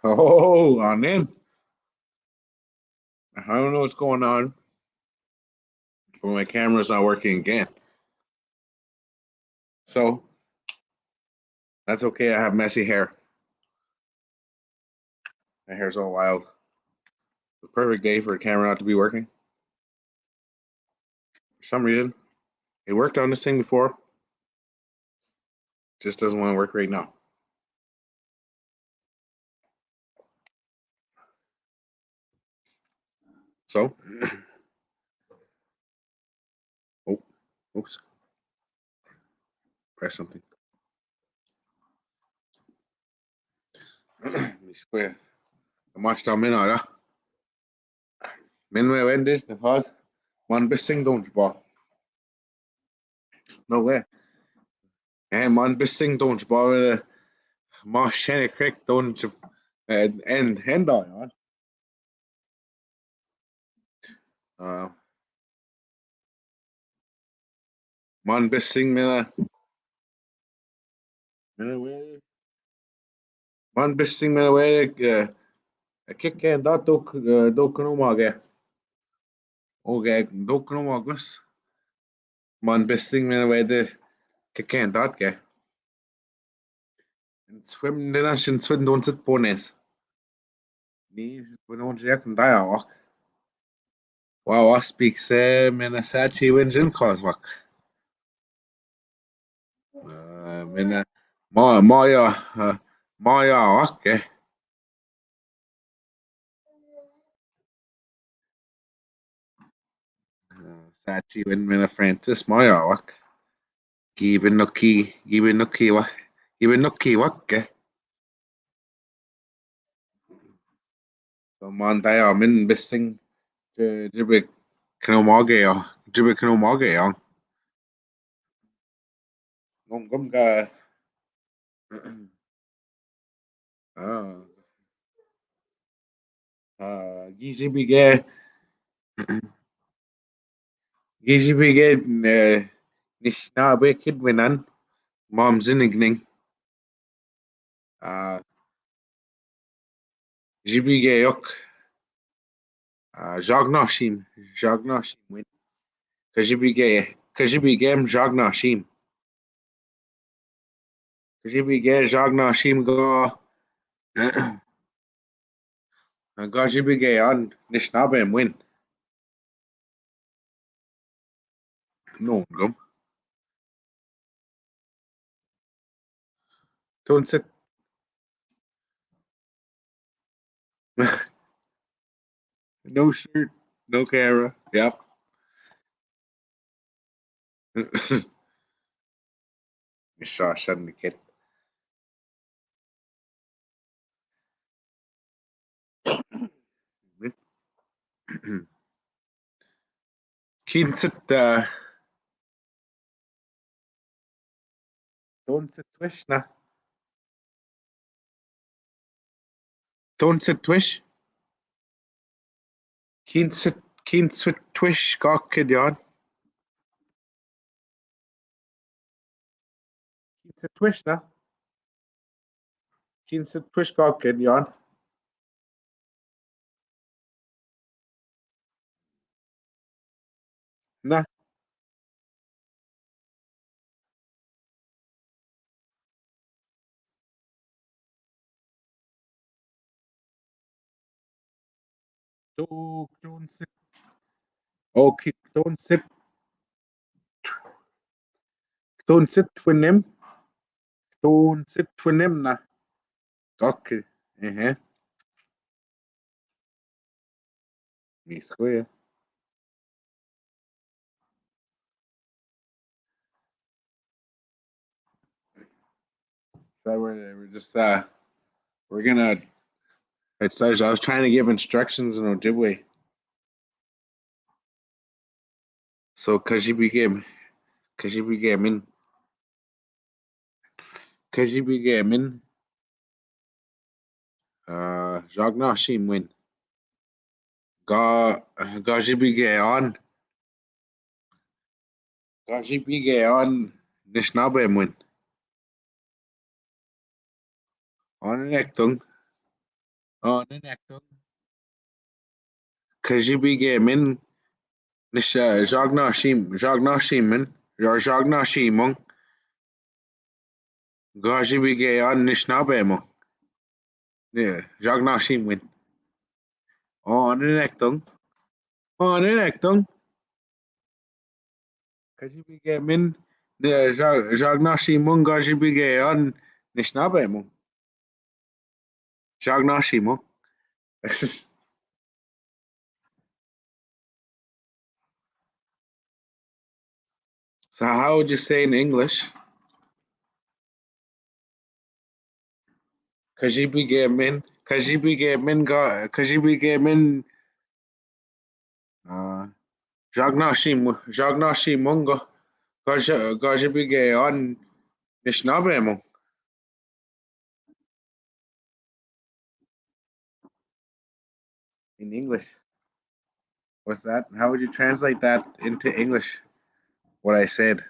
Oh, on in. I don't know what's going on, but my camera's not working again. So that's okay. I have messy hair. My hair's all wild. The perfect day for a camera not to be working. For some reason, it worked on this thing before. Just doesn't want to work right now. So, oh, oops, press something. Mi square. Much down min ara. Min me wendish the cause one bissing don't ball. No way. And one bissing don't ball. Ma shene crick don't end on. Man bissing man bissing mina way a kick and that dok no mage. Okay, dok no magus. Man bissing mina way the kick and that ge. And swim dinner shin swim don't sit ponies. Ni we don't jack and die walk. Wow, I speak say mina sachi wins in cause walk. Mina Maya walk ge. Sachi win mina Francis Maya walk. Given nucky wa, given nucky wakke. So man tayo min bissing jibe kinomage ya, jibe kinomage ya. Gum ga. Ah, gijibige, gijibige Nishnaabemwin mom zinigning. Jibige yok. Jagnashim win. Kajibige Jagnashim. Kajibige Jagnashim go. Gajibige on Nishnaabemwin. No gum. Don't sit. No shirt, no camera. Yep. Shaw suddenly kid. Keen sit don't sit twish na. Don't sit twish. Keen sit twish gawk kid yon. Keen sit twish na. Keen sit twish gawk kid yon. Na. Don't sit. Okay, don't sit twin him. Don't sit twin him na. Gawk kid. Uh-huh. Me square. So we're just we're gonna. I was trying to give instructions in Ojibwe. So Kajibigamin, Kajibigamin, Jagnashimwin, Gajibigaon, Gajibigaon, Nishnaabemwin, on an ectung, Nen ektung. Kajibige min. Nish Jagna Shimin. Jagna Shimung. Gajibige on Nishnaabemwin. Yeah. Jagna Shimin. Nen ektung. Nen ektung. Kajibige min. Jagna Shimung. Gajibige on Nishnaabemwin. Jagna Shimung. So how would you say in English? Kajibige min uh Jagnashi Munga Gajibige on Nishnabemo in English. What's that? How would you translate that into English? What I said.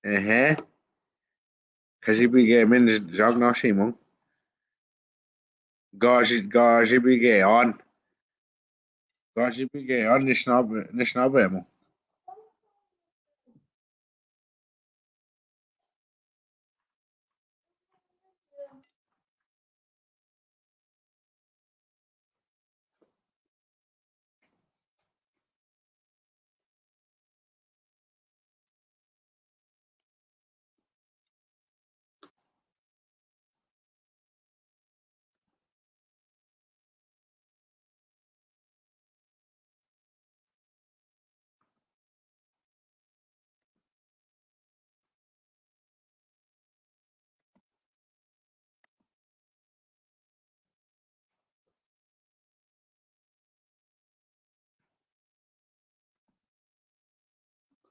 Uh-huh. Kajibige min Jagnashi Mung Gajibige on Nishnabemo.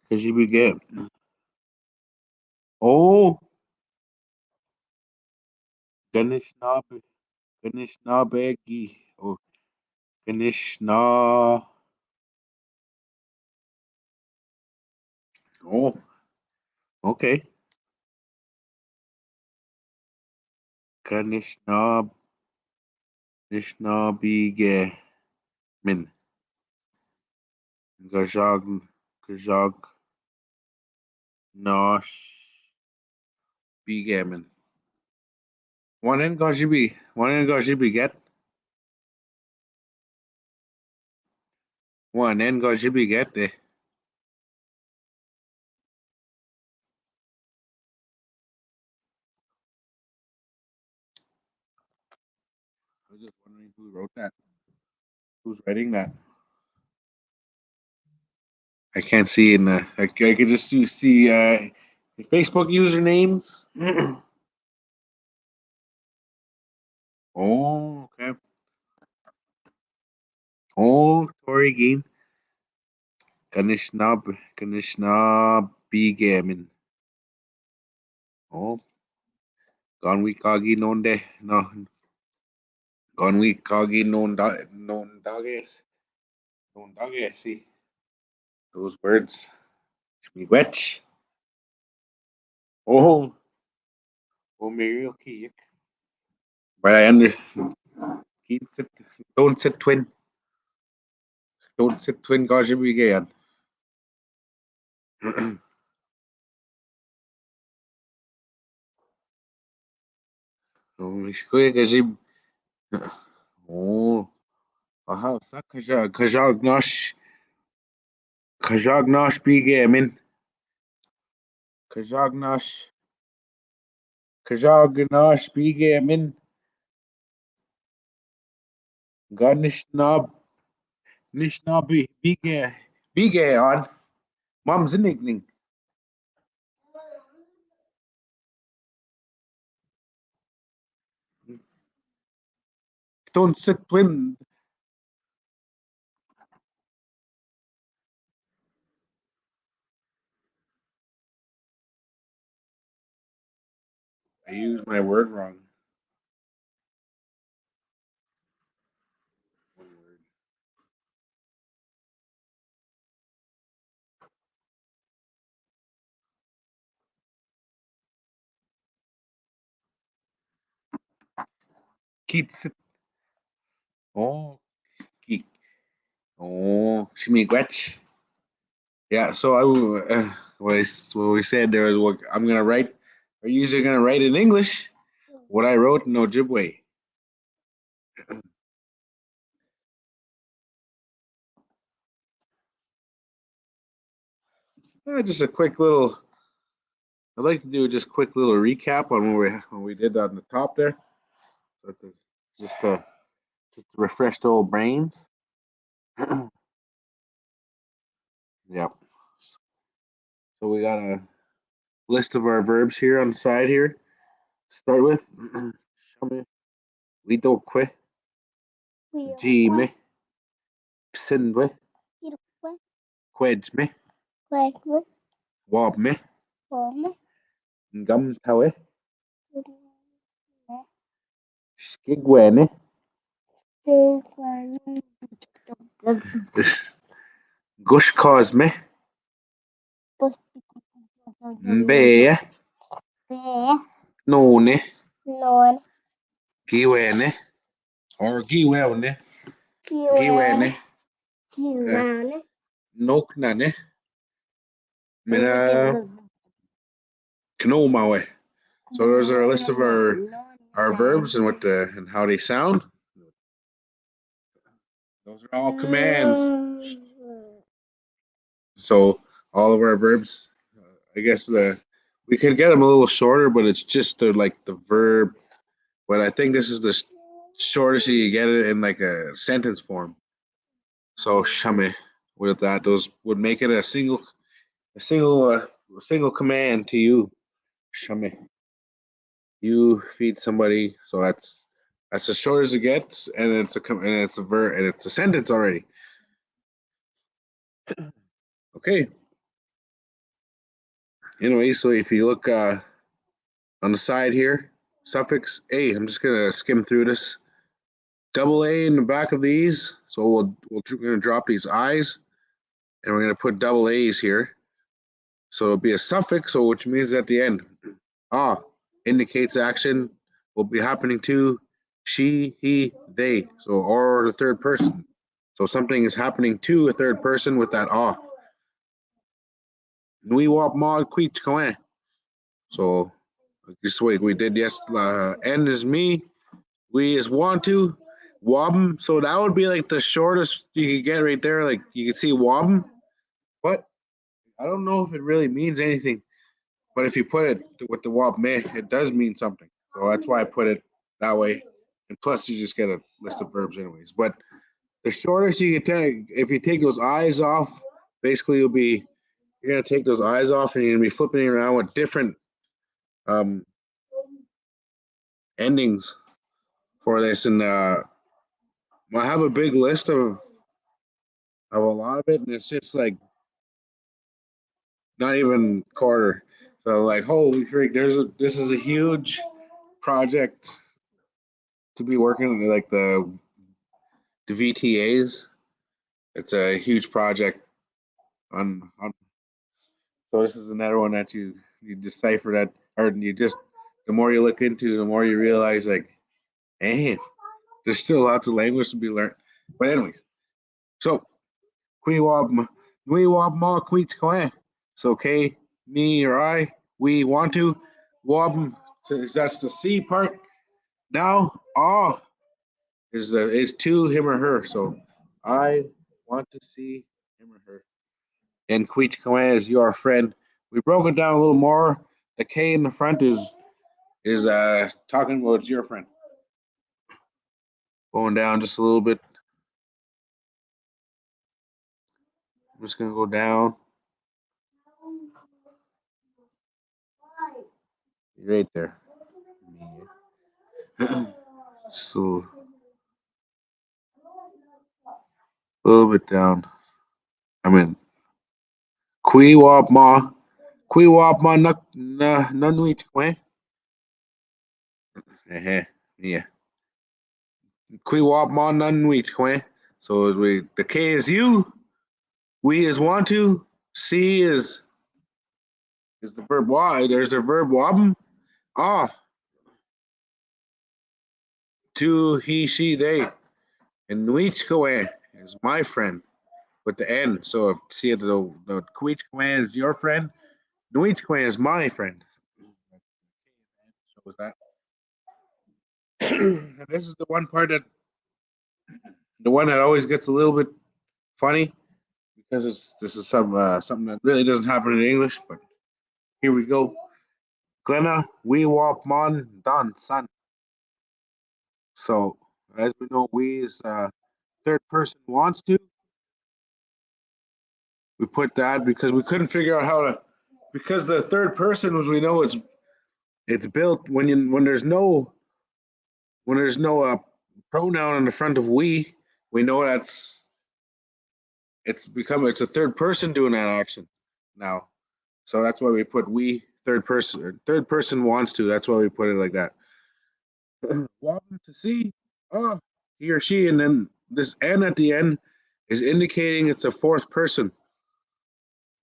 Kajibige. Oh, Ganeshnab Ganeshnabegi. Oh, Ganeshna. Oh, okay. Ganeshnab Nishnabige min Gajag Gajag Nosh Bigamin. One in Gajibi get one in Gajibi get the. I was just wondering who wrote that. Who's writing that? I can't see in the. I could just see Facebook usernames. Oh, okay. Oh, Tori Game. Ganishnab Bigamin. Oh, Gonwi Kagi Nonde. No, Gonwi Kagi Non Dages. Non Dages. See those words. Miigwech. Oh, oh, Mary, okay. But I under sit, don't sit twin. Don't sit twin Gajibigayan. Miskoy Gajib. Oh, aha, sa Kajagnash Bigamin. Kajagnash Kajagnash Bigamin. Ganishna Nishnabi Bigayan. Mom's in igning. Don't sit twin. I used my word wrong. One word. Kids. Oh, ki. Oh, Shmigwetch. Yeah. So what we said there is what I'm gonna write. Are you usually gonna write in English what I wrote in Ojibwe? Just a quick little. I'd like to do just a quick little recap on what we did on the top there. So just to just to refresh the old brains. Yep. So we got a list of our verbs here on the side here. Start with Shame, Widokwe, Jime, Psindwe, Quedme, Wobme, Ngumtawe, Skigwene, Gush Cosme, Mbeye, None, Giwene, or Giwene, Giwene, Noknane, Mina Knomawe. So those are a list of our verbs and what the and how they sound. Those are all commands. So all of our verbs, I guess we could get them a little shorter, but it's just the verb. But I think this is the shortest you get it in like a sentence form. So shame with that, those would make it a single command to you. Shame. You feed somebody, so that's as short as it gets, and it's a verb and it's a sentence already. Okay. Anyway, so if you look on the side here, suffix a. I'm just gonna skim through this. Double A in the back of these, so we're gonna drop these I's, and we're gonna put double A's here. So it'll be a suffix, so which means at the end, indicates action will be happening to she, he, they, so or the third person. So something is happening to a third person with that Nui wap ma quit coin. So this way we did yes. N is me. We is want to. Wobm. So that would be like the shortest you could get right there. Like you can see wobm. But I don't know if it really means anything. But if you put it with the wop meh, it does mean something. So that's why I put it that way. And plus, you just get a list of verbs, anyways. But the shortest you can take, if you take those eyes off, basically you're gonna take those eyes off, and you're gonna be flipping around with different um, endings for this. And I have a big list of a lot of it, and it's just like not even quarter. So like, holy freak! This is a huge project to be working like the VTAs. It's a huge project on. So this is another one that you decipher that, or you just the more you look into, the more you realize like, hey, there's still lots of language to be learned. But anyways, so we wab ma queets coin. So K, me or I, we want to wob. So that's the C part. Now is to him or her. So I want to see him or her. And Queech Coan is your friend. We broke it down a little more. The K in the front is talking about it's your friend. Going down just a little bit. I'm just gonna go down. Right there. So a little bit down. I mean Kui wap ma na nui Coan. Yeah. Kui wap ma na nui Coan. So the K is you, we is want to, C is the verb why. There's the verb wabm. Ah, to he, she, they. And Nuichkawe is my friend with the N. So if see the Kuichkawe is your friend, Nuichkawe is my friend. So was that. And this is the one part that the one that always gets a little bit funny because this is something that really doesn't happen in English, but here we go. Glenna, we wop mon don son. So as we know, we is third person wants to. We put that because we couldn't figure out how to because the third person, as we know, it's built when there's no pronoun in the front of we. We know it's a third person doing that action now. So that's why we put we third person. Third person wants to. That's why we put it like that. Want to see, oh, he or she, and then this N at the end is indicating it's a fourth person.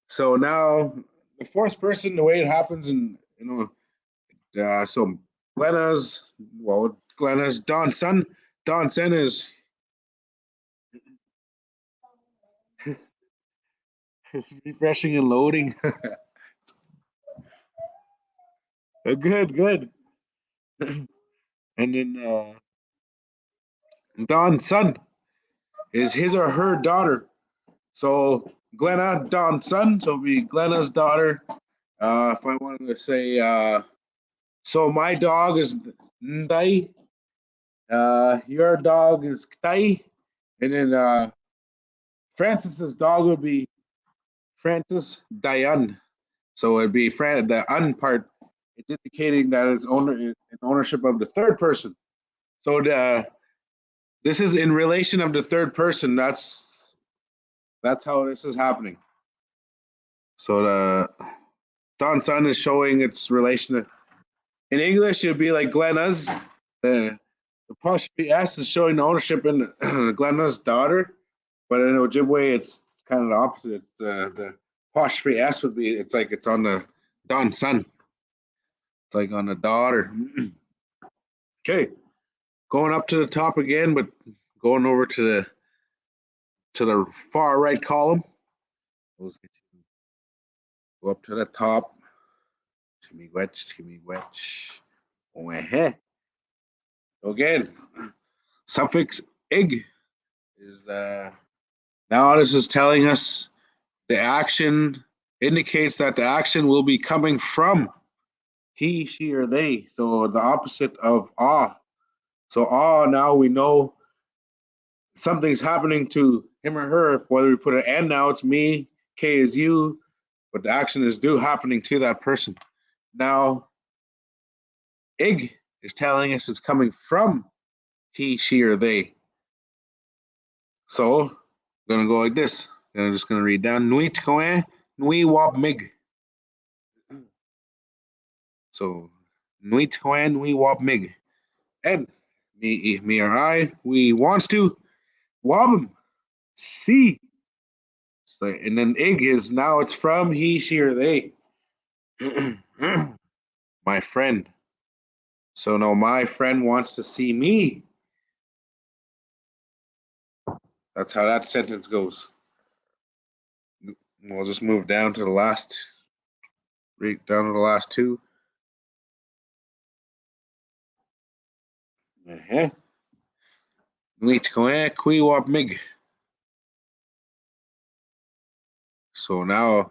So now the fourth person, the way it happens, and so Glenna's Don Son is refreshing and loading. Good. And then Don's son is his or her daughter. So Glenna, Don's son, so it'll be Glenna's daughter. If I wanted to say, so my dog is Ndai, your dog is Ktai, and then Francis's dog would be Francis Dayan. So it'd be the un part. It's indicating that it's in ownership of the third person. So this is in relation of the third person. That's how this is happening. So the Don Son is showing its relation to, in English, it'd be like Glenna's. The apostrophe S is showing the ownership in Glenna's daughter, but in Ojibwe, it's kind of the opposite. It's the apostrophe S would be, it's like it's on the Don Son. It's like on the daughter. Okay, going up to the top again, but going over to the far right column. Go up to the top. Chimiwech. Again, suffix ig is now this is telling us the action indicates that the action will be coming from he, she, or they. So the opposite of ah. So ah, now we know something's happening to him or her. Whether we put an N now, it's me, K is you, but the action is happening to that person. Now, ig is telling us it's coming from he, she, or they. So I'm gonna go like this. I'm just gonna read down Nui Tkoe, Nui Wap Mig. So Nui Tkoe, Nui Wap Mig. And me or I, we wants to Wabum. See. So, and then ig is now it's from he, she, or they. My friend. So no, my friend wants to see me. That's how that sentence goes. We'll just move down to the last, right down to the last two. Mig. So now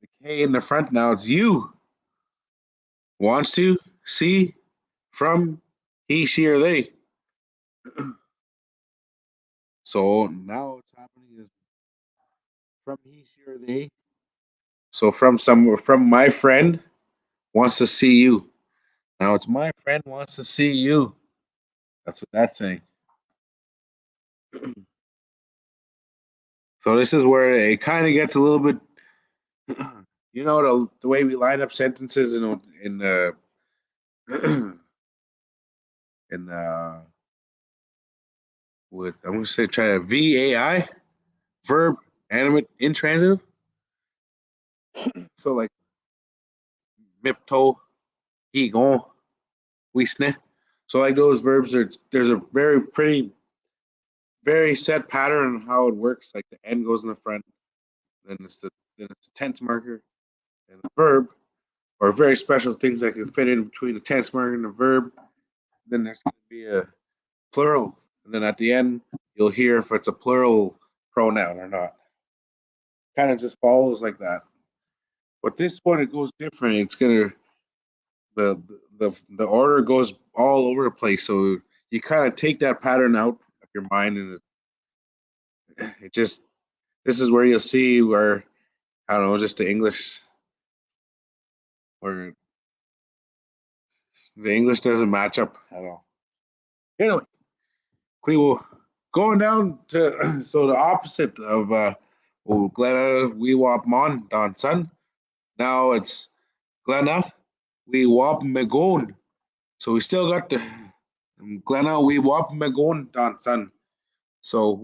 the K in the front, now it's you. Wants to see from he, she, or they. So now what's happening is from he, she, or they. So from my friend wants to see you. Now it's my friend wants to see you. That's what that's saying. So this is where it kind of gets a little bit, the way we line up sentences in the in the with I'm gonna say try to VAI verb animate intransitive. So like mipto, he gon, we sne. So like those verbs, there's a very set pattern on how it works. Like the N goes in the front, then it's the tense marker and the verb, or very special things that can fit in between the tense marker and the verb. Then there's going to be a plural, and then at the end you'll hear if it's a plural pronoun or not. Kind of just follows like that. But this one it goes different. It's gonna the order goes all over the place. So you kind of take that pattern out of your mind, and it just this is where you'll see where I don't know, just the English where the English doesn't match up at all. Anyway, we will going down to so the opposite of Glenna we wop mon don son. Now it's Glenna we wop megon. So we still got the Glenna we wop megon don son. So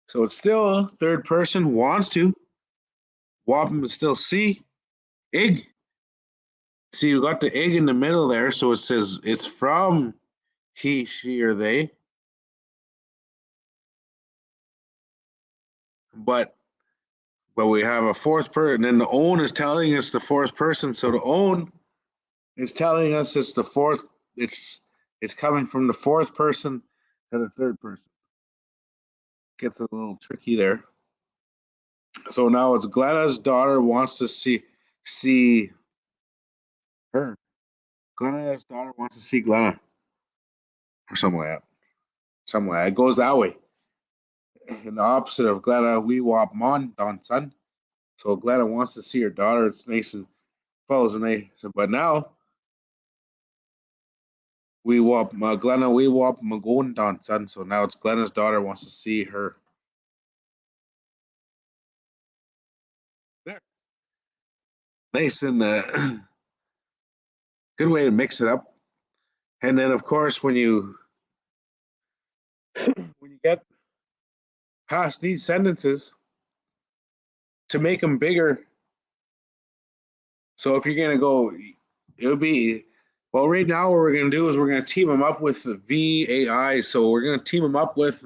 so it's still third person wants to. Wap is still see. Ig. See, you got the egg in the middle there, so it says it's from he, she, or they. But we have a fourth person, and the own is telling us the fourth person. So the own is telling us it's the fourth. It's coming from the fourth person to the third person. Gets a little tricky there. So now it's Glenna's daughter wants to see her. Glenna's daughter wants to see Glenna, or something like that. Something like that. It goes that way. And the opposite of Glenna, we wop mon don son. So Glenna wants to see her daughter. It's nice and follows and they. So, but now we wop Glenna, we wop magon don son. So now it's Glenna's daughter wants to see her. There, nice and good way to mix it up. And then of course when you get past these sentences to make them bigger. So if you're gonna go, it'll be well. Right now, what we're gonna do is we're gonna team them up with the VAI. So we're gonna team them up with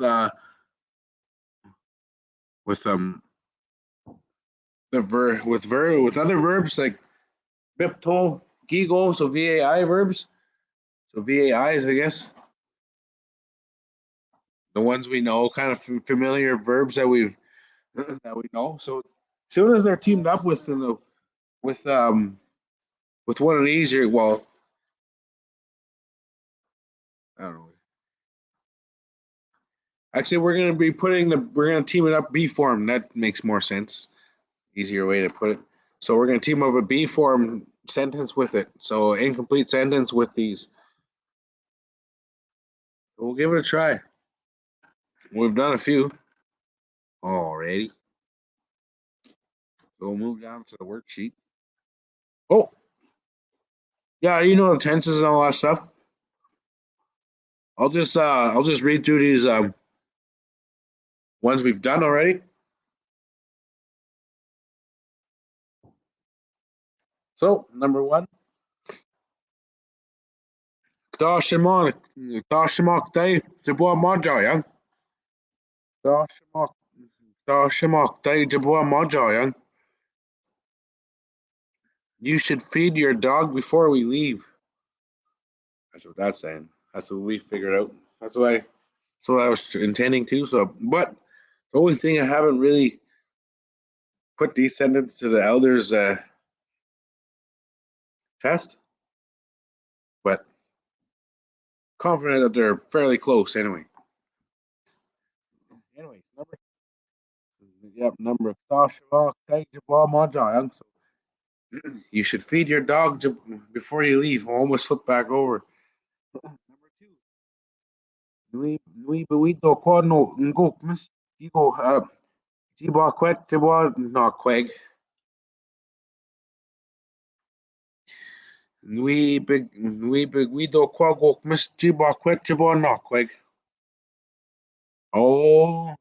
with other verbs like bipto, gigo. So VAI verbs. So VAIs, I guess, the ones we know, kind of familiar verbs that we know. So as soon as they're teamed up with um with one of these, you're well, I don't know. Actually, we're gonna team it up B form. That makes more sense. Easier way to put it. So we're gonna team up a B form sentence with it. So incomplete sentence with these. So we'll give it a try. We've done a few already. So we'll move down to the worksheet. Oh, yeah, you know the tenses and all that stuff. I'll just read through these ones we've done already. So number one, ta shimak day jabwa majayang. Ta shimak day jabwa majayang. You should feed your dog before we leave. That's what that's saying. That's what we figured out. That's what I was intending to. So, but the only thing I haven't really put descendants to the elders test, but confident that they're fairly close anyway. Anyway, number you should feed your dog before you leave. I almost slipped back over. Number two, nui buito kono ngok mis ego jiba kwet jiba na kweg. Nui big wido quagok mis jiba kwet jiba na kweg. Oh,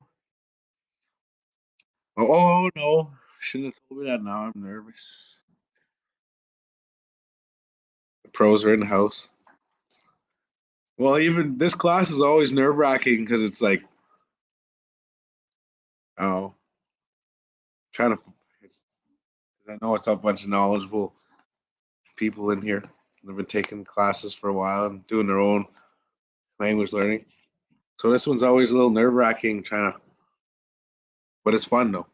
oh no! Shouldn't have told me that. Now I'm nervous. The pros are in the house. Well, even this class is always nerve-wracking because it's like, oh, trying to. It's, I know it's a bunch of knowledgeable people in here. They've been taking classes for a while and doing their own language learning. So this one's always a little nerve-wracking, trying to, but it's fun though.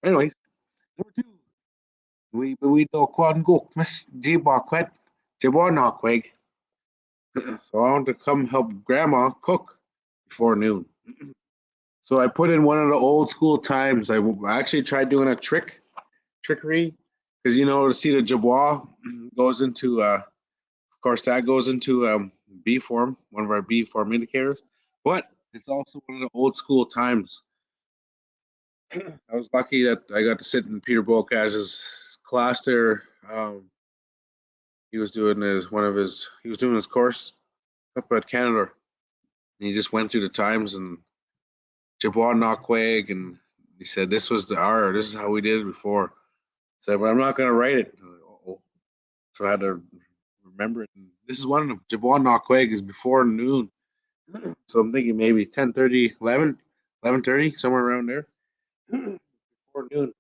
Anyways, number two, we do quan guk miss jiba quet jibona quig. So I want to come help Grandma cook before noon. So I put in one of the old school times. I actually tried doing a trickery, because to see the jabois goes into, of course, that goes into B form, one of our B form indicators, but it's also one of the old school times. I was lucky that I got to sit in Peter Beaucage's class there. He was doing his course up at Canada. And he just went through the times and Jabois Noquag, and he said this was the R. This is how we did it before. I said, but I'm not going to write it. Oh. So I had to remember it. And this is one of them. Jabois Noquag is before noon. So I'm thinking maybe 10:30, 11:30, somewhere around there. Before noon.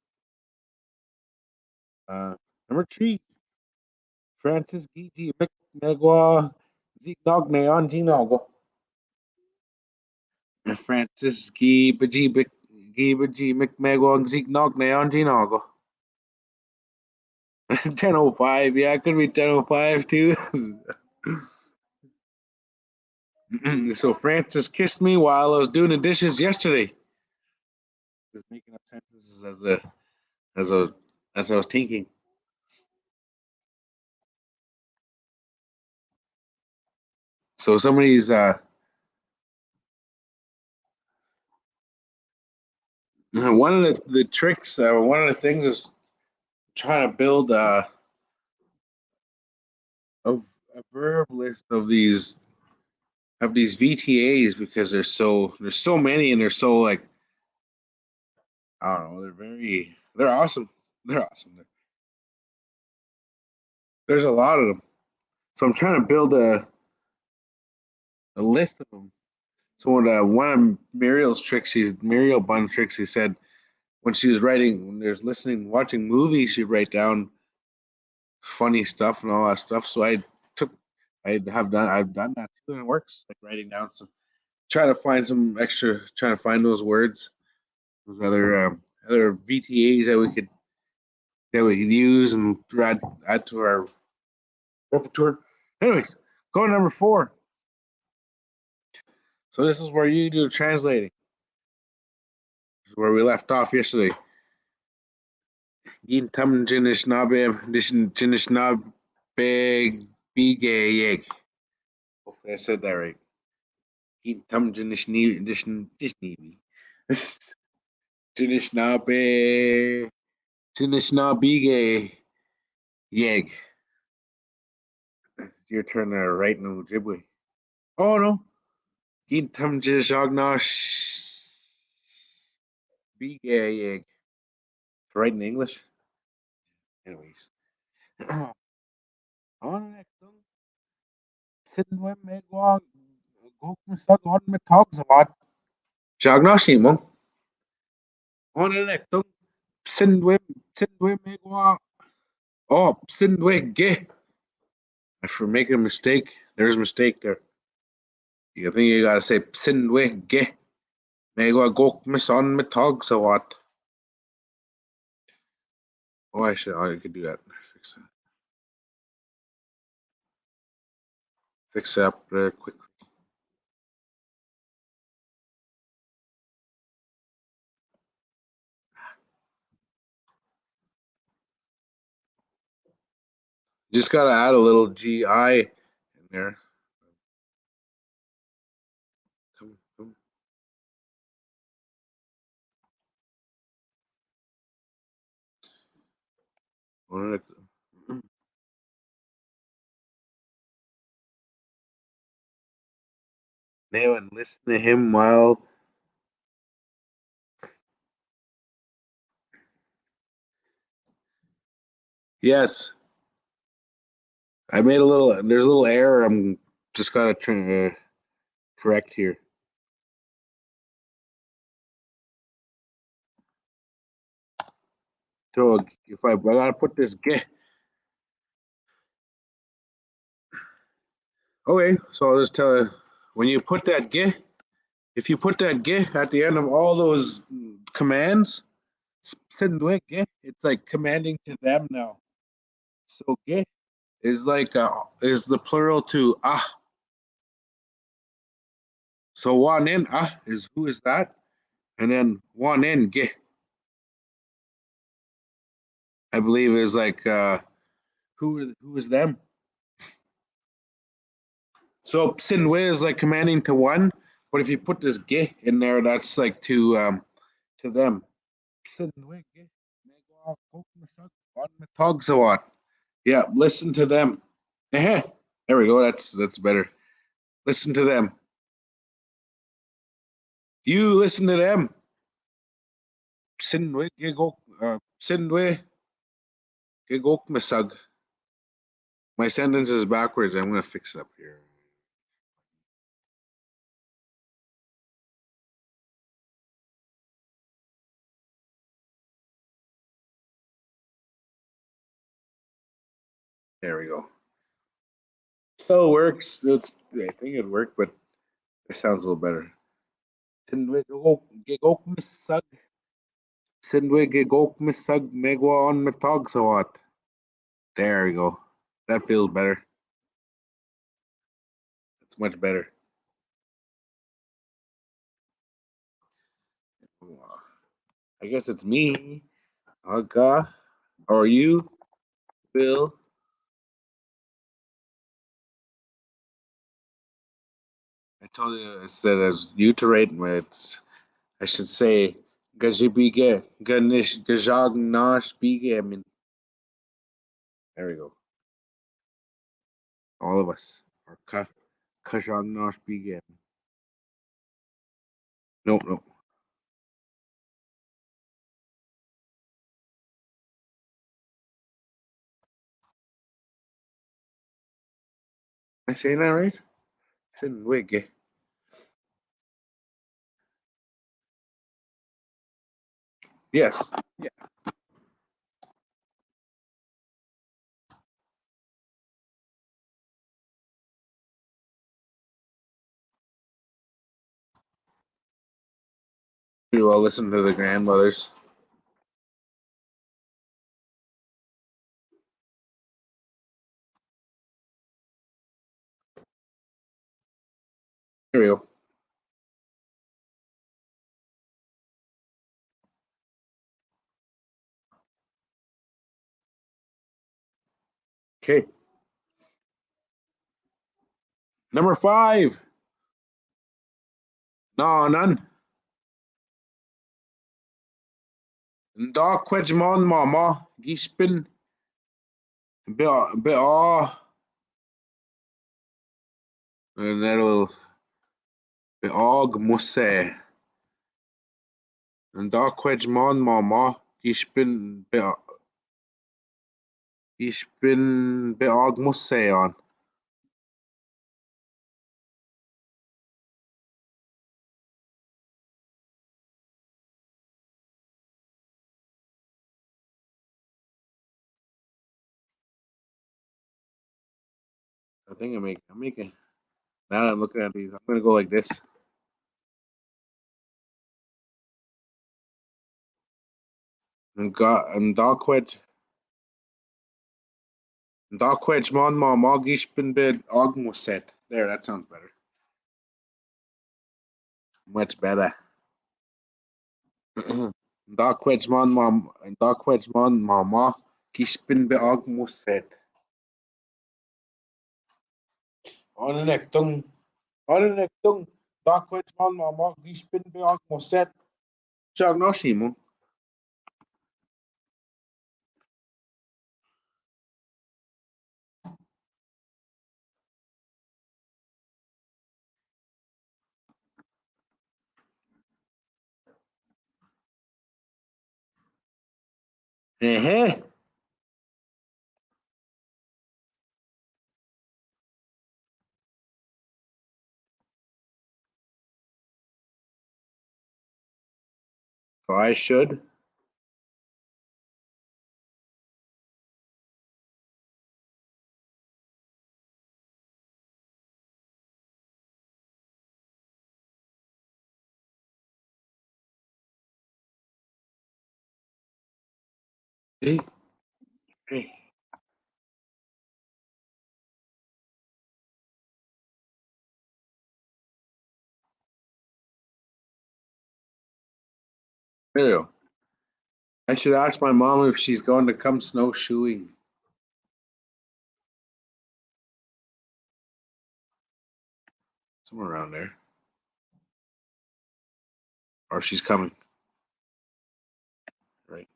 Number three, Francis Gigi McNegua Zignogne on Ginogo. Francis Gibaji McMegua Zignogne on Ginogo. 10:05. Yeah, it could be 10:05 too. So Francis kissed me while I was doing the dishes yesterday. Just making up sentences as a as I was thinking. So some of these one of the tricks, one of the things is trying to build a verb list of these VTAs, because there's so many, and they're so like, I don't know, they're awesome. They're awesome. There's a lot of them. So I'm trying to build a list of them. So one of Muriel Bunn tricks, he said when she was writing, when there's listening, watching movies, she'd write down funny stuff and all that stuff. So took, I've done that too, and it works. Like writing down some, try to find some extra, trying to find those words, those other VTAs that we could use and add to our repertoire. Anyways, go to number four. So this is where you do the translating. This is where we left off yesterday. Yin tam Nishnaabemwin. Hopefully I said that right. Yin tam Nishnaabemwin. Nishnaabemwin. Yeg. It's your turn to write in Ojibwe. Oh no. Yin tam Nishnaabemwin. Yeg. To write in English. Anyways. On next song. Sitting with me, go misag on me talks about. Jagnashi mong. On the next song. Sitting with me, go. Oh, sitting with gay. For making a mistake, there's a mistake there. You think you gotta say sitting with gay. May go miss on me talks about. Oh, I could do that. Fix it up quick. Just gotta add a little GI in there. Come. Now and listen to him while. Yes. I made a little. There's a little error. I'm just gotta correct here. So if I gotta put this ge. Okay, so I'll just tell you when you put that ge. If you put that ge at the end of all those commands, it's like commanding to them now. So ge is like is the plural to ah. So one in ah is who is that, and then one in ge I believe is like who is them. So sinwe is like commanding to one, but if you put this ge in there, that's like to them. Sinwe ge megwa kokmasak on metagsawat. Yeah, listen to them. There we go. That's better. Listen to them. You listen to them. Sinwe ge gok sinwe ge gokmasag. My sentence is backwards. I'm gonna fix it up here. There we go. So it works. I think it worked, but it sounds a little better. Sinwe ge gokmasag. Sinwe ge gokmasag megwa on metagsawat. There we go. That feels better. It's much better. I guess it's me. Aga. Or you, Bill. I told you I said as you to rate, but I should say Gajibige, Ganish, Gajag Nash Bige. I mean, there we go. All of us. Or Kajag Nash Bige. Nope, nope. Am I saying that right? Sin Wig. Yes. Yeah. We will listen to the grandmothers. Here we go. Okay. Number 5. No, none. Da Quedmon Mama. Gispin. Be and that little be og musse. And da Quedmon Mama. Gispin be og musse on. I think I'm making now that I'm looking at these, I'm gonna go like this. And da Quedmon Mama. Gispin be og musse. There, that sounds better. Much better. Da Quedmon Mama. Gispin be og musse. Onenektung. Onenektung. Da Quedmon Mama. Gispin be og musse. Chagnoshimo. Eh. So I should. Hey, hey. There you go. I should ask my mom if she's going to come snowshoeing. Somewhere around there. Or she's coming. Right.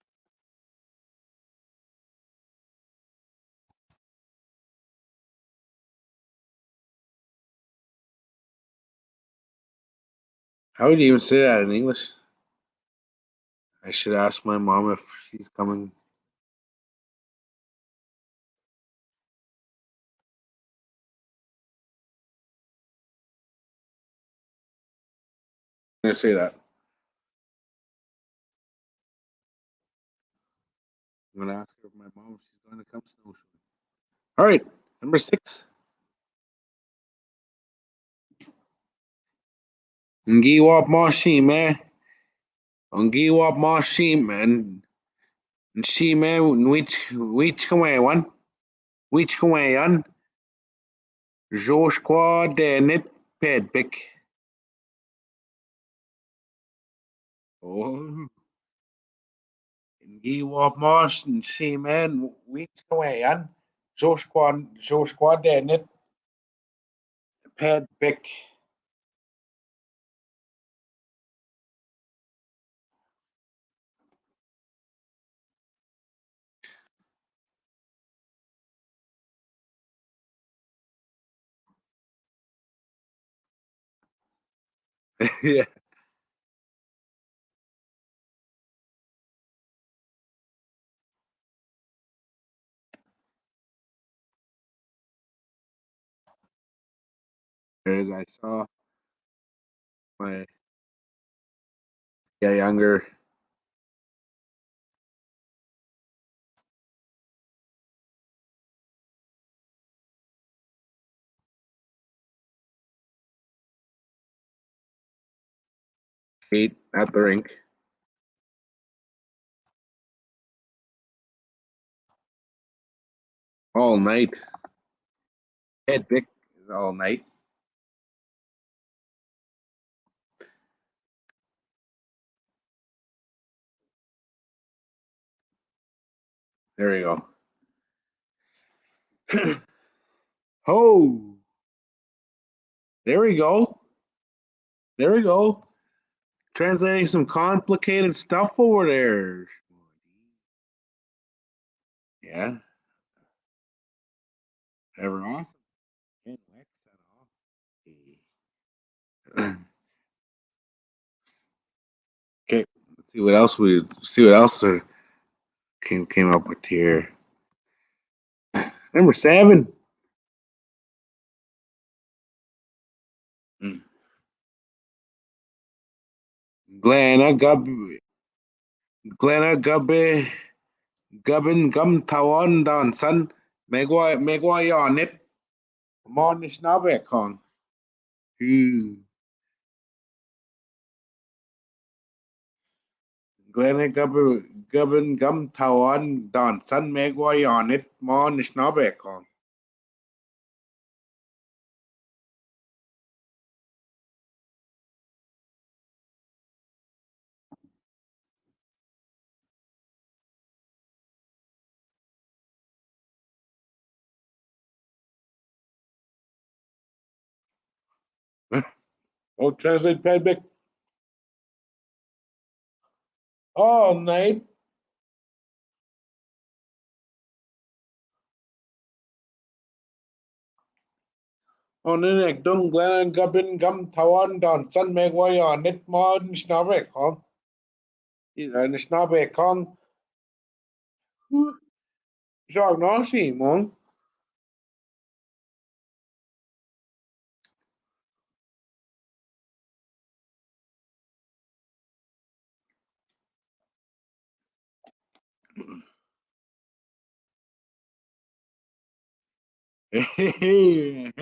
How would you even say that in English? I should ask my mom if she's coming. I'm gonna say that. I'm gonna ask her if my mom if she's going to come snowshoeing. All right, number 6. Ngiwap Moshi man. Ngiwap Moshi man. She man which one? Which one? Josh quad net pedpick. Oh. Ngiwap Moshi she man which one? Josh quad net pedpick. Yeah, as I saw my younger skate at the rink all night. Head pick all night. There we go. Oh, there we go. There we go. Translating some complicated stuff over there. Yeah, ever awesome. Okay, let's see what else came up with here. Number 7. Glenna Gub Glenna Gubbe Gubbin Gum Tawan Danson Megwa Yarnit Mon Nishnaabemwin. Glenna Gubbin Gum Tawan Danson Megwa Yarnit Mon Nishnaabemwin. Oh, translate Pedbick all night. Oh, Ninek Dung Glenna Gubbin Gum Tawan Danson Megwa Yarnit Mon Nishnaabemwin. Nishnaabemwin. Jag nå Simon. Gavin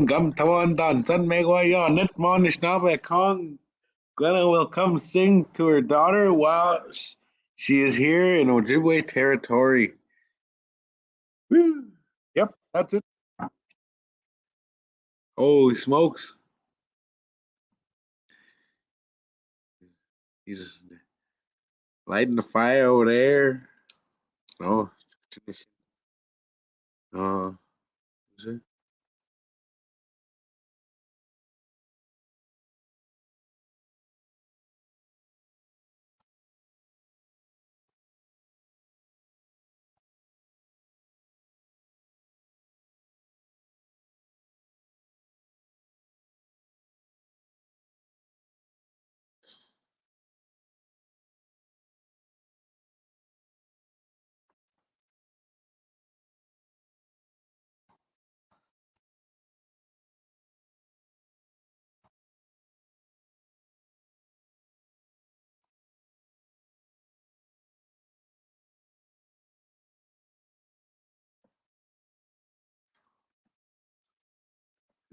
Gum Tawan Danson Megwaya Netmon Nishnabe Kong. Glenna will come sing to her daughter while she is here in Ojibwe territory. Woo. Yep, that's it. Holy smokes. He's lighting the fire over there. No. Is it?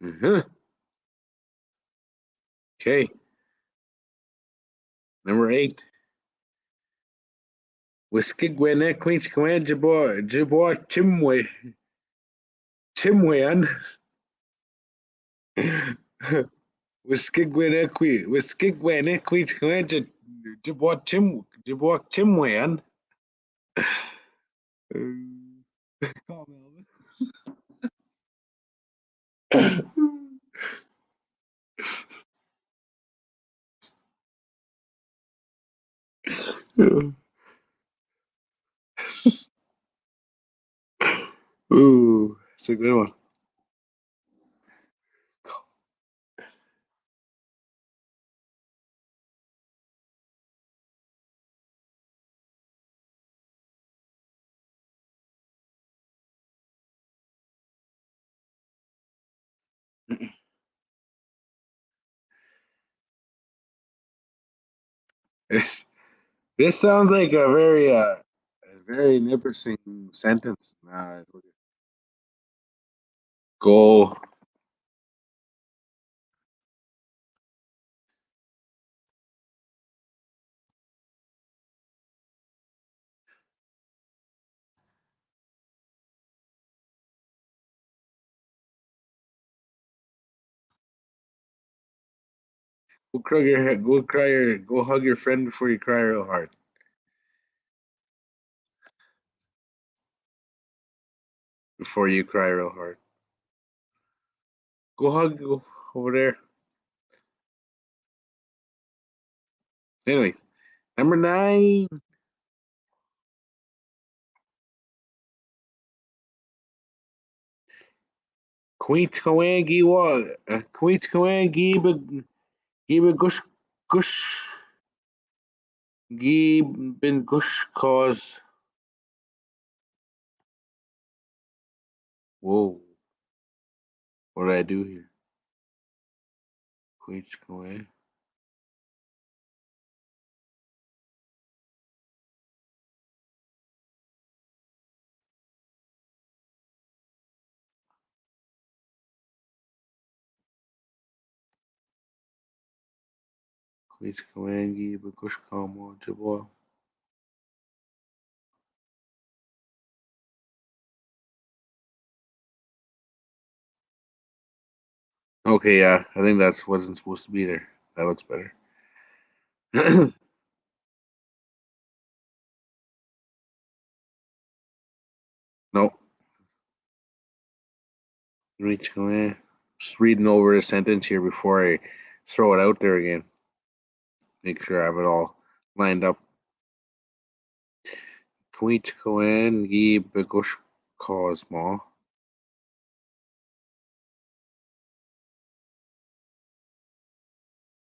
Uh-huh. Okay. Number 8. Wiskigwene Queen's Command Jabor Chimwean. Wiskigwene Queen's Command Jabor Chimwean. Ooh, that's a good one. This, this sounds like a very interesting sentence. Go. Go hug your friend before you cry real hard. Before you cry real hard. Go over there. Anyways, number 9. Queens Coangi was Queens Coangi Giba Gush Gibin Gush cause. Whoa. What did I do here? Queens Coan. Queens Coangi Gush Kamo Jabor. Okay, yeah, I think that's wasn't supposed to be there. That looks better. Nope. Reach command. Just reading over the sentence here before I throw it out there again. Make sure I have it all lined up. Tweet command gi begush cosmo.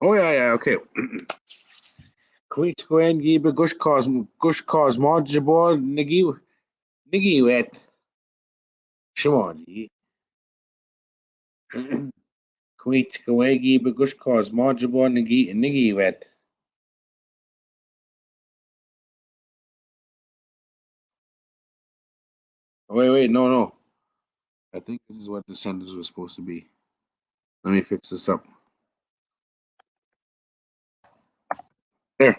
Oh yeah, okay. Tweet command gi begush cosmo jabor nigi wet. Shimoji. Tweet command gi begush cosmo jabor nigi wet. Wait, no. I think this is what the sentence was supposed to be. Let me fix this up. There,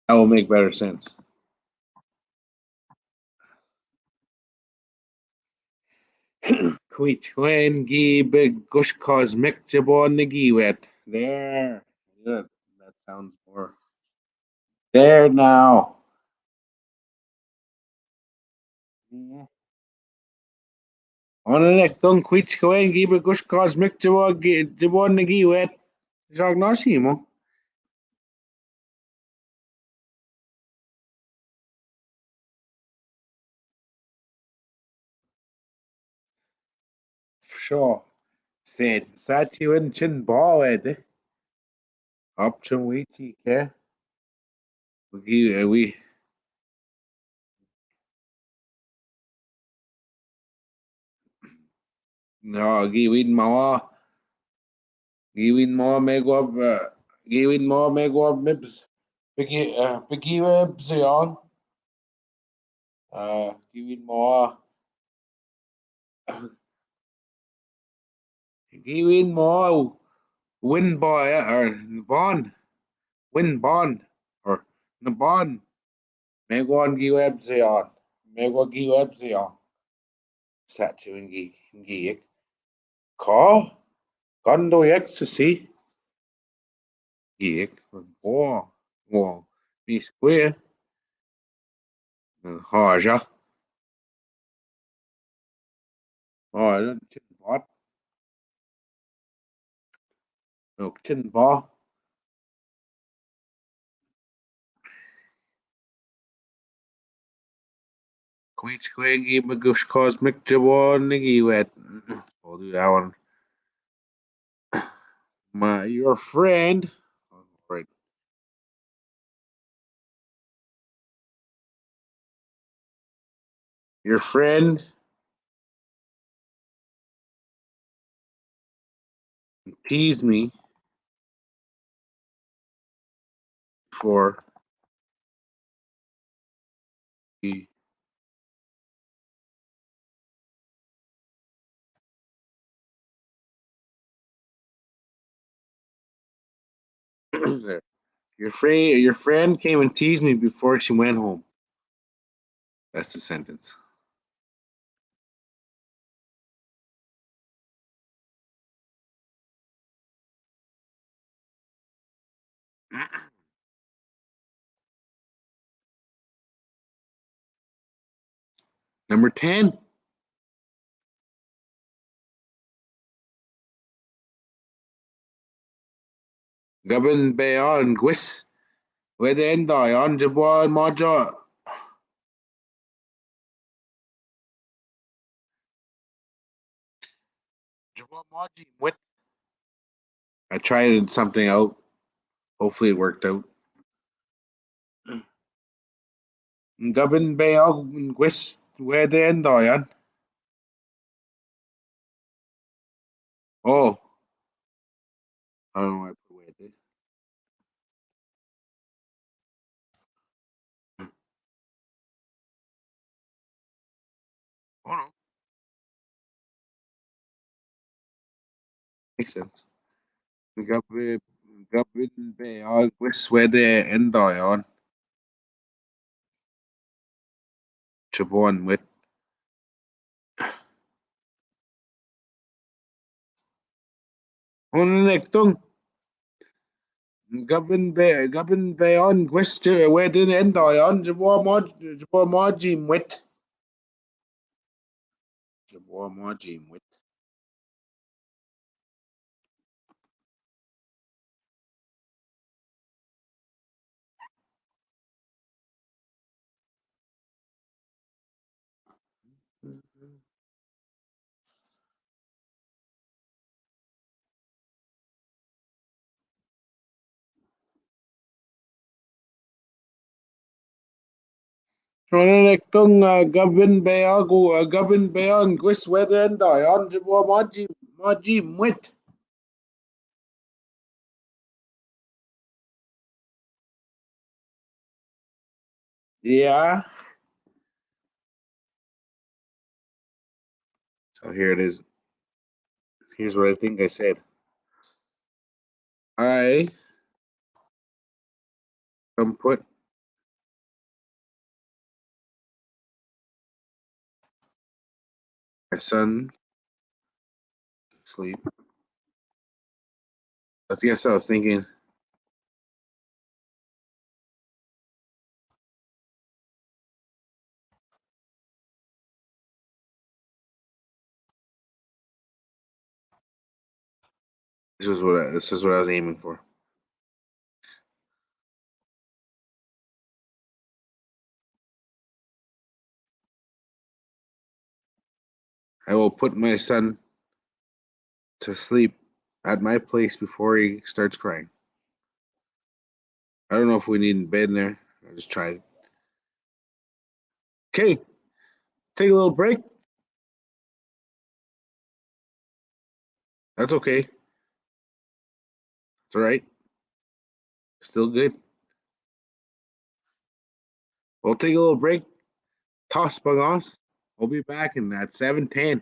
that will make better sense. Quit when gi big gush cosmic jabon nigi wet. There. Yeah, that sounds more. There now. Onek don't quit when gi big gush cosmic jabon nigi wet. Jag narsimo. Sure. Said, sat you in chin ball ed. Up to we ke. We no gi win mawa. Gi win mawa meg up. Gi win mawa meg up mibs. Biggie webs on. Gi win mawa. Gi win mawa. Win boy or bond. Win bond or the bond. Meg on gi webs on. Meg on gi webs on. Sat you in gi. Call. Gondo ecstasy. Gi. War. War. Be square. Haja. Oh, chin bot. No, chin ball. Queen Squiggy Magush Cosmic Jabon Niggy Wet. I'll do that one. Your friend. Right. Your friend teased me for the your friend came and teased me before she went home. That's the sentence. Number 10. Gabin Bayon Gwis. Where the end on Jabon Maja. Jabon Maji. What? I tried something out. Hopefully it worked out. Gabin Bayon Gwis. Where the end on. Oh, I don't know why I put where it. Oh no, makes sense. Gabi Gabin Bay Westwede Endoyon Chabon with Onektung Gabin Bayon West Wedin Endoyon Jabor Mojim with Jabor Mojim with Onektung Gabin Bayon Westwede Endoyon Jabor Mojim with. Yeah. Oh, here it is. Here's what I think I said. I put my son to sleep. I guess I was thinking this is what I was aiming for. I will put my son to sleep at my place before he starts crying. I don't know if we need bed in there. I just tried. Okay, take a little break. That's okay. It's all right. Still good. We'll take a little break. Toss bangos. We'll be back in at 7:10.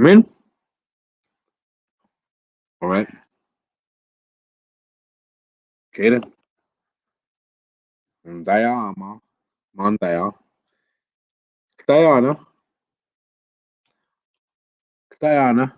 in? All right. Okay then. Daya ma. Mandaya. Diana. Diana.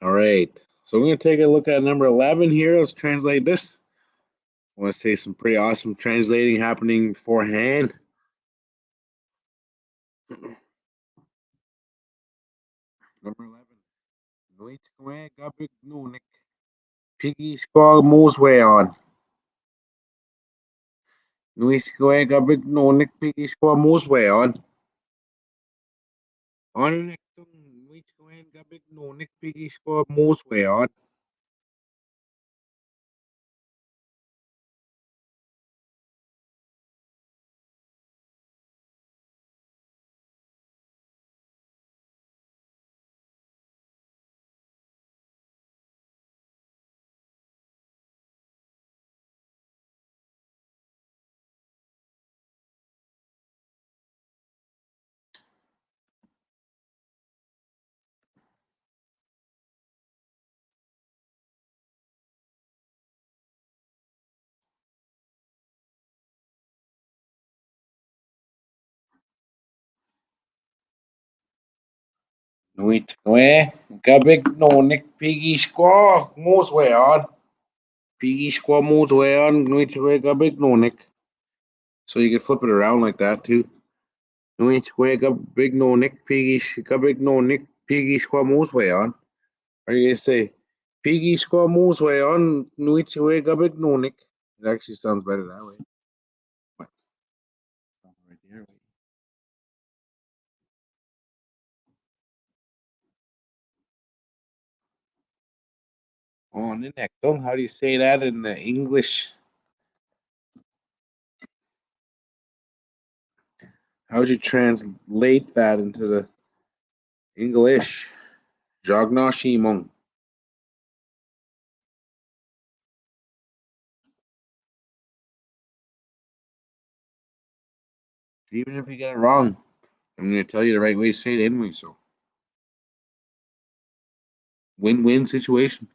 All right. So we're gonna take a look at number 11 here. Let's translate this. I want to say some pretty awesome translating happening beforehand. Number 11. Nuit kwe gabik nunik. Piggy squaw moose way on. Nuit kwe gabik nunik. Piggy squaw moose way on. On nektung nuit kwe gabik nunik. Piggy squaw moose way on. Nuit kwe gabik nunik. Piggy squaw moose way on. Piggy squaw moose way on. Nuit kwe gabik nunik. So you can flip it around like that too. Nuit kwe gabik nunik. Piggy gabik nunik. Piggy squaw moose way on. Or you can say Piggy squaw moose way on. Nuit kwe gabik nunik. It actually sounds better that way. What? Right there. Oh, Ninekdong. How do you say that in English? How would you translate that into the English? Jogna Shimong. Even if you get it wrong, I'm going to tell you the right way to say it anyway. So, win-win situation.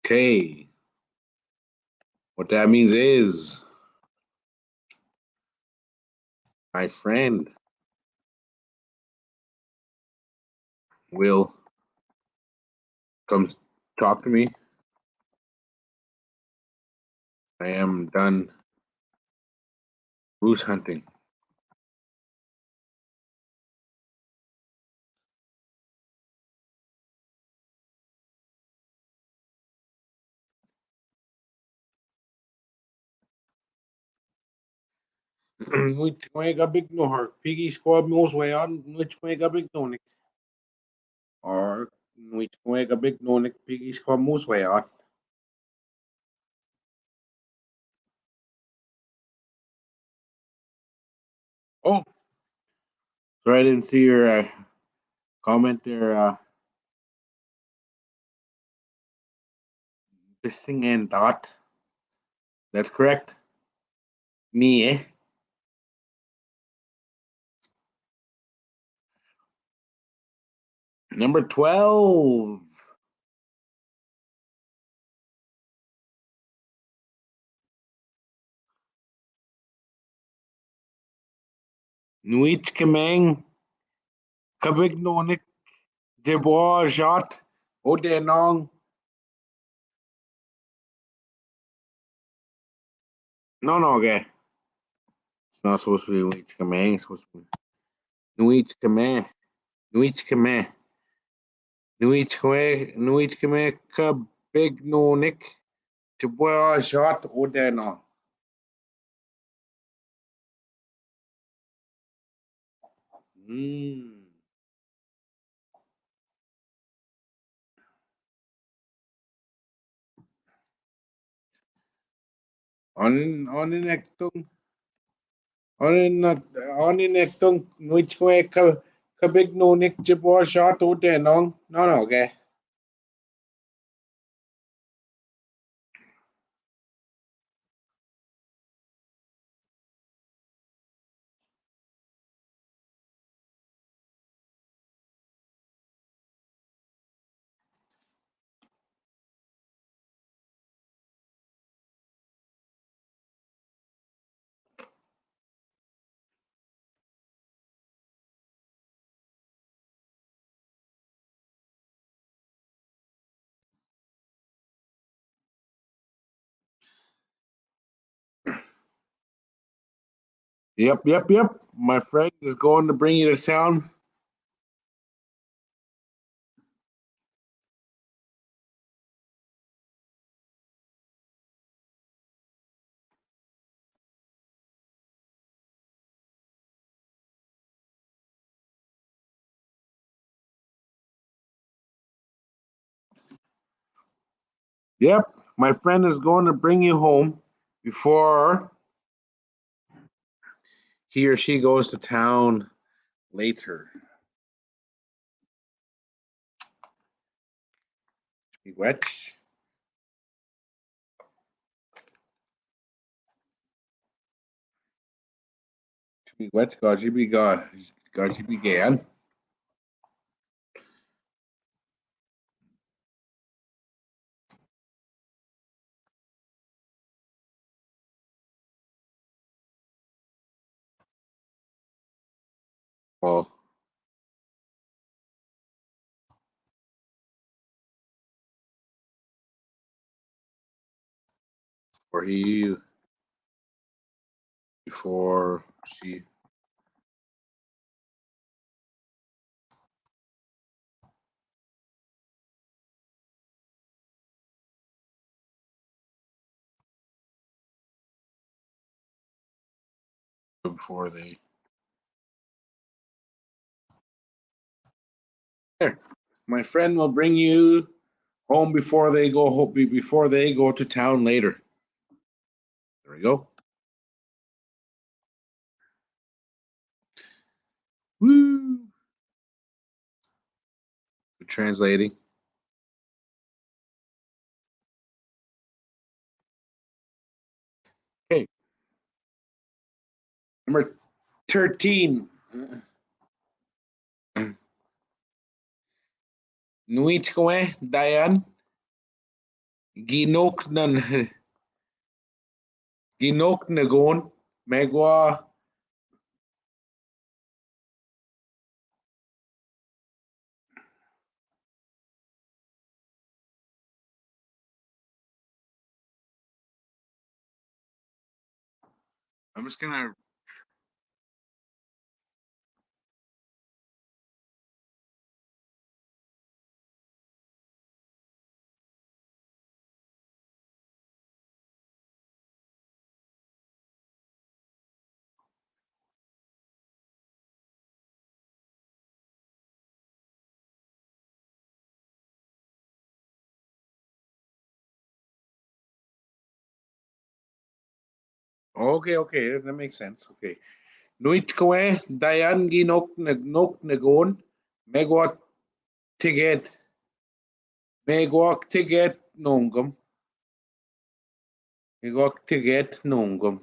Okay. What that means is my friend will come talk to me. I am done moose hunting. Which way got big no heart? Piggy squad moose way on. Which way got big no nick? Or which way got big no nick? Piggy squad moose way on. Oh, sorry, I didn't see your comment there. Pissing and dot. That's correct. Me, eh? Number 12. Nuit Kamang, Kabignonik, Debois Jot, Odenong. No, okay. It's not supposed to be Nuit Kamang, it's supposed to be Nuit Kamang. Nuit Kamang. Nuit Kamang, Nuit Kamang, Kabignonik, Debois Jot, Odenong. Onin ektung onin ektung nuit kwe kabig nunik jibo shot ute nong no okay. Yep. My friend is going to bring you to town. Yep, my friend is going to bring you home before he or she goes to town later. Be wet. Be wet. God, you be God. God, you be gan. Oh, or he before she. Before they. There. My friend will bring you home before they go to town later. There we go. Woo! Translating. Okay. Number 13. Nuit Kwe Dayan Ginok nan Ginok Nagon Megwa. I'm just gonna. Okay, that makes sense. Okay. Nuit Kwe Dayan Ginok Nagon Megwa Tiget Megwa Tiget Nongum Megwa Tiget Nongum.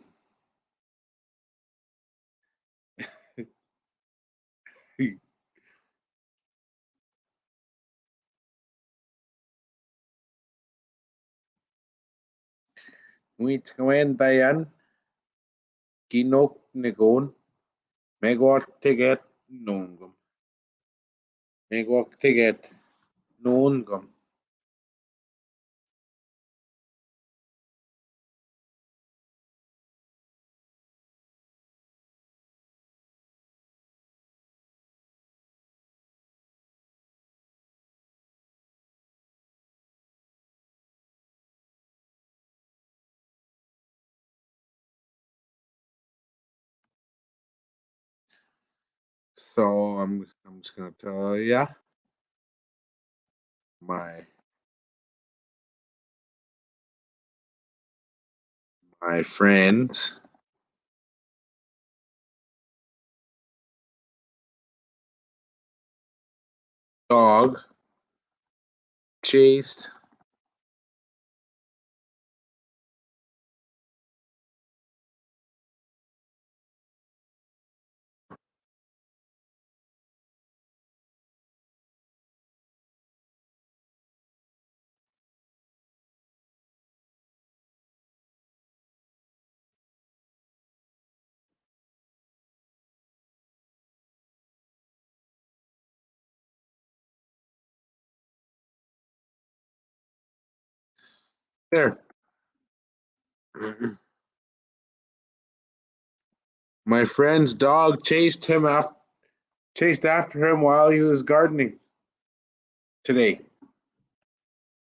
Nuit Kwe Dayan Ginok Nagon Megwak tiget nungum. Megwak tiget nungum. So I'm just gonna tell ya my friend's dog chased there. My friend's dog chased after him while he was gardening today.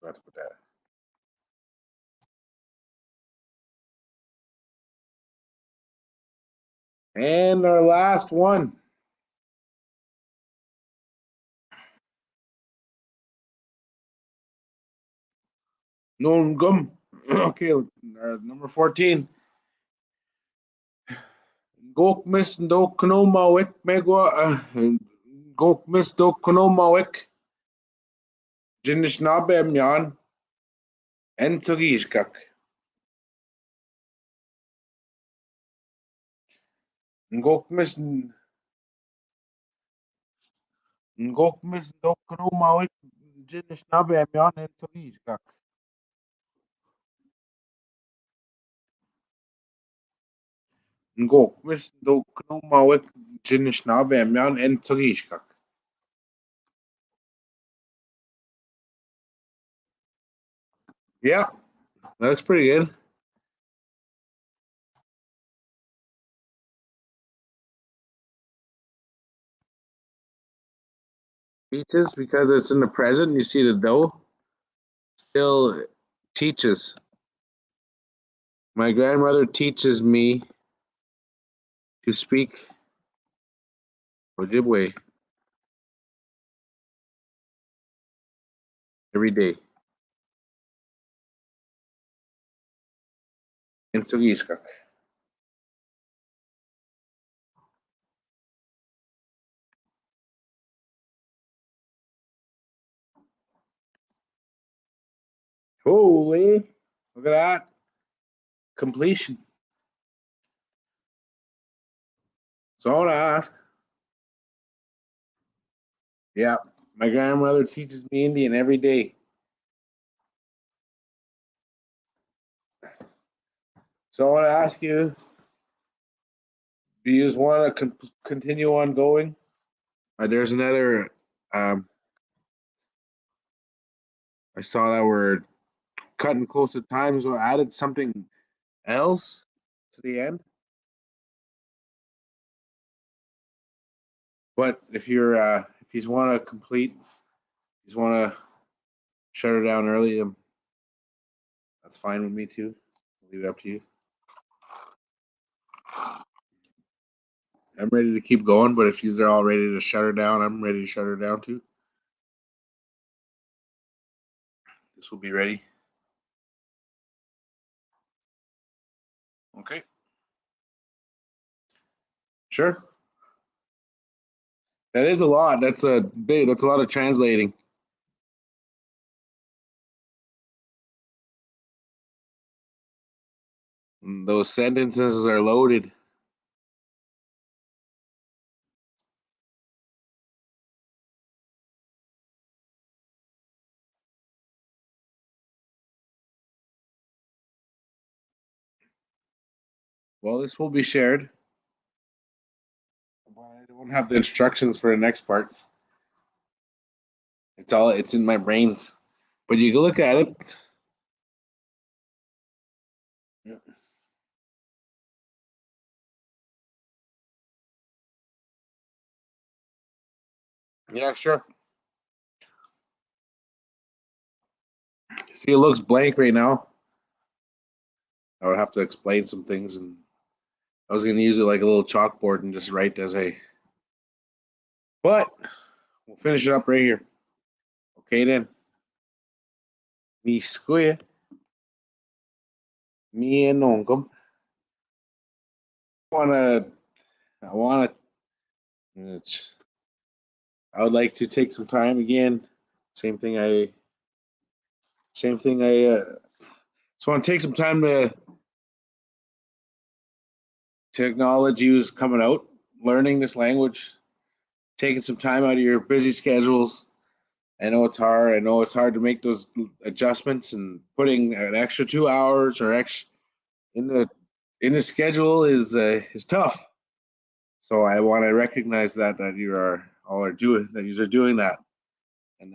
That's what that. And our last one. Nungum. Okay, number 14. Gokmis do Knomawik Megwa Gokmis do Knomawik Nishnaabemwin and Togishkak. Gokmis do Knomawik Nishnaabemwin and Togishkak. Gokmis do Knomawik Nishnaabemwin and Togishkak. Yeah, that's pretty good. Teaches because it's in the present. You see the dough still teaches. My grandmother teaches me to speak Ojibwe every day. In Sugishka. Holy, look at that. Completion. So I want to ask. Yeah, my grandmother teaches me Indian every day. So I want to ask you, do you just want to continue on going? There's another, I saw that we're cutting close to time, so I added something else to the end. But if you want to complete, you just want to shut her down early, that's fine with me too. I'll leave it up to you. I'm ready to keep going, but if she's all ready to shut her down, I'm ready to shut her down too. This will be ready. Okay. Sure. That is a lot. That's a lot of translating. And those sentences are loaded. Well, this will be shared. don't have the instructions for the next part. It's in my brains. But you can look at it. Yeah, sure. See, it looks blank right now. I would have to explain some things, and I was going to use it like a little chalkboard and just write as I. But we'll finish it up right here. Okay, then. Me square. Me and Ongum. I wanna. I would like to take some time again. Same thing. Same thing. Just want to take some time to acknowledge you's coming out, learning this language, taking some time out of your busy schedules. I know it's hard. I know it's hard to make those adjustments and putting an extra 2 hours or extra in the schedule is tough. So I want to recognize that you are all are doing that. You are doing that, and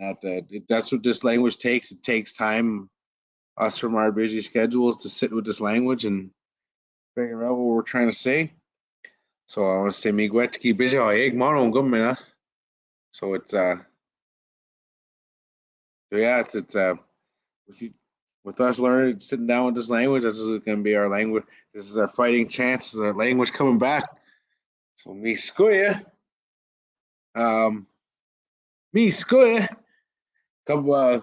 that's what this language takes. It takes time, us from our busy schedules, to sit with this language and figure out what we're trying to say. So I want to say miigwetki busy egg mono gumina. So it's so yeah, it's with us learning, sitting down with this language, this is going to be our language. This is our fighting chance. This is our language coming back. So me skoya, me skoya, kawap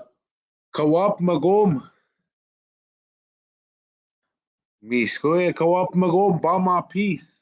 magom, me skoya kawap magom, bama peace.